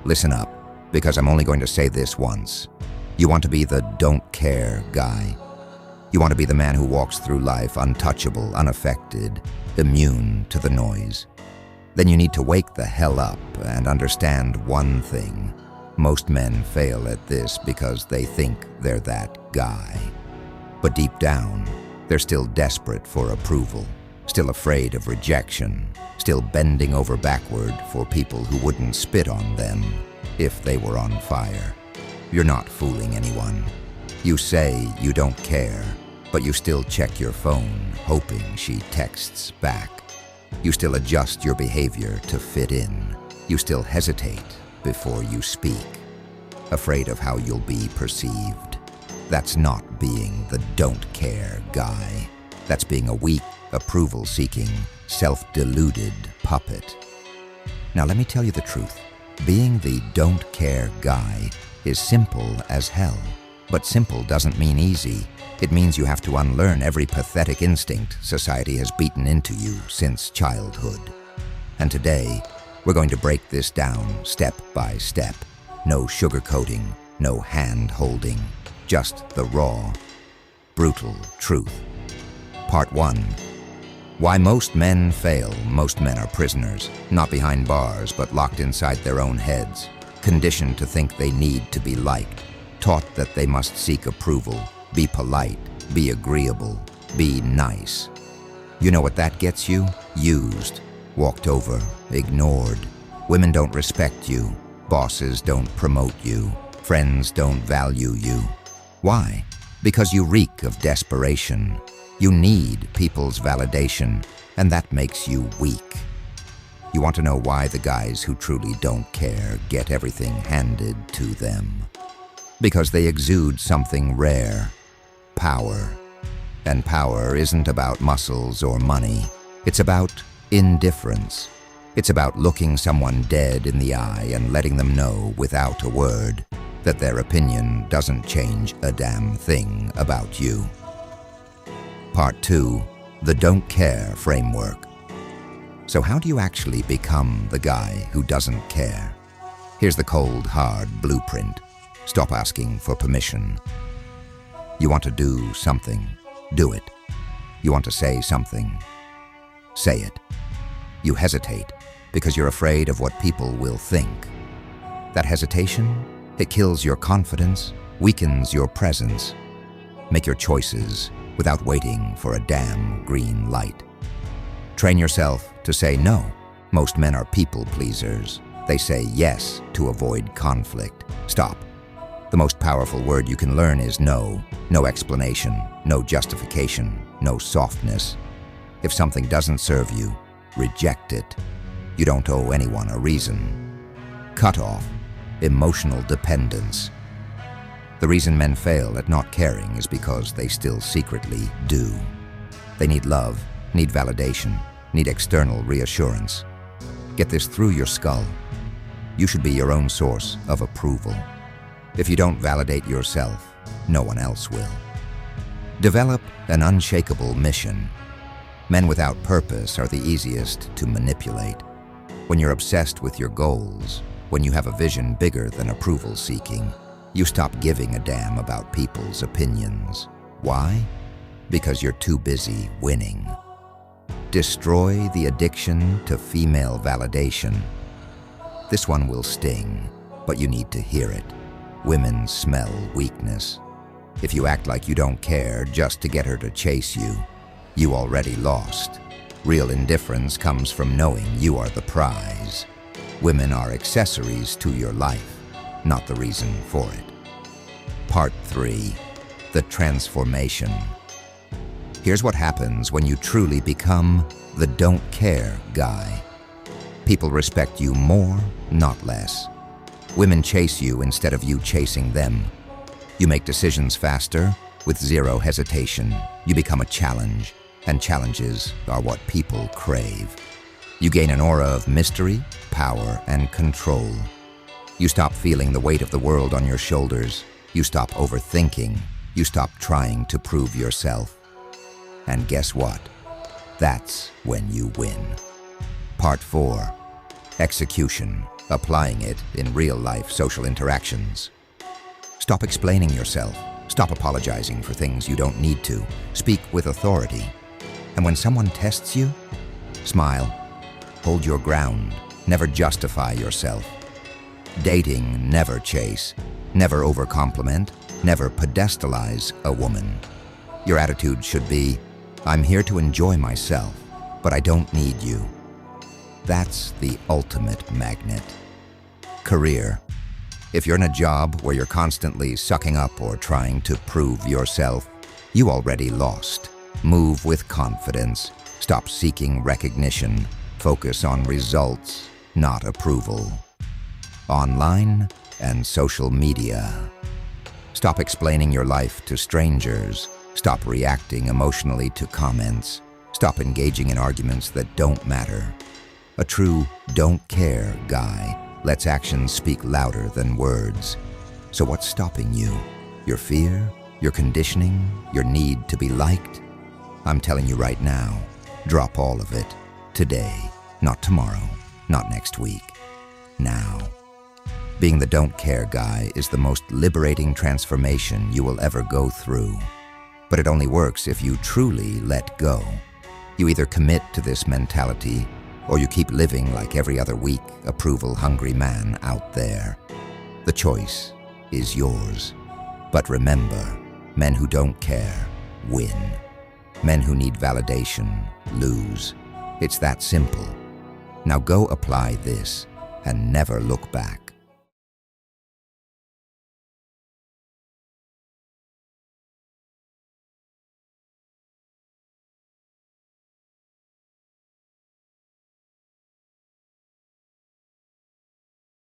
Listen up, because I'm only going to say this once. You want to be the don't care guy. You want to be the man who walks through life untouchable, unaffected, immune to the noise. Then you need to wake the hell up and understand one thing. Most men fail at this because they think they're that guy. But deep down, they're still desperate for approval, still afraid of rejection, still bending over backward for people who wouldn't spit on them if they were on fire. You're not fooling anyone. You say you don't care, but you still check your phone, hoping she texts back. You still adjust your behavior to fit in. You still hesitate before you speak, afraid of how you'll be perceived. That's not being the don't care guy. That's being a weak, approval-seeking, self-deluded puppet. Now let me tell you the truth. Being the don't care guy is simple as hell. But simple doesn't mean easy. It means you have to unlearn every pathetic instinct society has beaten into you since childhood. And today, we're going to break this down step by step. No sugarcoating, no hand-holding, just the raw, brutal truth. Part 1. Why most men fail. Most men are prisoners, not behind bars, but locked inside their own heads, conditioned to think they need to be liked, taught that they must seek approval, be polite, be agreeable, be nice. You know what that gets you? Used, walked over, ignored. Women don't respect you. Bosses don't promote you. Friends don't value you. Why? Because you reek of desperation. You need people's validation, and that makes you weak. You want to know why the guys who truly don't care get everything handed to them? Because they exude something rare. Power. And power isn't about muscles or money. It's about indifference. It's about looking someone dead in the eye and letting them know without a word that their opinion doesn't change a damn thing about you. Part 2. The don't care framework. So how do you actually become the guy who doesn't care? Here's the cold, hard blueprint. Stop asking for permission. You want to do something, do it. You want to say something, say it. You hesitate because you're afraid of what people will think. That hesitation, it kills your confidence, weakens your presence. Make your choices without waiting for a damn green light. Train yourself to say no. Most men are people pleasers. They say yes to avoid conflict. Stop. The most powerful word you can learn is no. No explanation, no justification, no softness. If something doesn't serve you, reject it. You don't owe anyone a reason. Cut off. Emotional dependence. The reason men fail at not caring is because they still secretly do. They need love, need validation, need external reassurance. Get this through your skull. You should be your own source of approval. If you don't validate yourself, no one else will. Develop an unshakable mission. Men without purpose are the easiest to manipulate. When you're obsessed with your goals, when you have a vision bigger than approval seeking, you stop giving a damn about people's opinions. Why? Because you're too busy winning. Destroy the addiction to female validation. This one will sting, but you need to hear it. Women smell weakness. If you act like you don't care just to get her to chase you, you already lost. Real indifference comes from knowing you are the prize. Women are accessories to your life, not the reason for it. Part 3. The transformation. Here's what happens when you truly become the don't care guy. People respect you more, not less. Women chase you instead of you chasing them. You make decisions faster, with zero hesitation. You become a challenge, and challenges are what people crave. You gain an aura of mystery, power, and control. You stop feeling the weight of the world on your shoulders. You stop overthinking. You stop trying to prove yourself. And guess what? That's when you win. Part 4. Execution. applying it in real-life social interactions. Stop explaining yourself. Stop apologizing for things you don't need to. Speak with authority. And when someone tests you, smile. Hold your ground. Never justify yourself. Dating, never chase. Never overcompliment. Never pedestalize a woman. Your attitude should be, I'm here to enjoy myself, but I don't need you. That's the ultimate magnet. Career. If you're in a job where you're constantly sucking up or trying to prove yourself, you already lost. Move with confidence. Stop seeking recognition. Focus on results, not approval. Online and social media. Stop explaining your life to strangers. Stop reacting emotionally to comments. Stop engaging in arguments that don't matter. A true don't care guy lets actions speak louder than words. So what's stopping you? Your fear? Your conditioning? Your need to be liked? I'm telling you right now, drop all of it. Today, not tomorrow, not next week. Now. Being the don't care guy is the most liberating transformation you will ever go through. But it only works if you truly let go. You either commit to this mentality or you keep living like every other weak, approval-hungry man out there. The choice is yours. But remember, men who don't care win. Men who need validation lose. It's that simple. Now go apply this and never look back.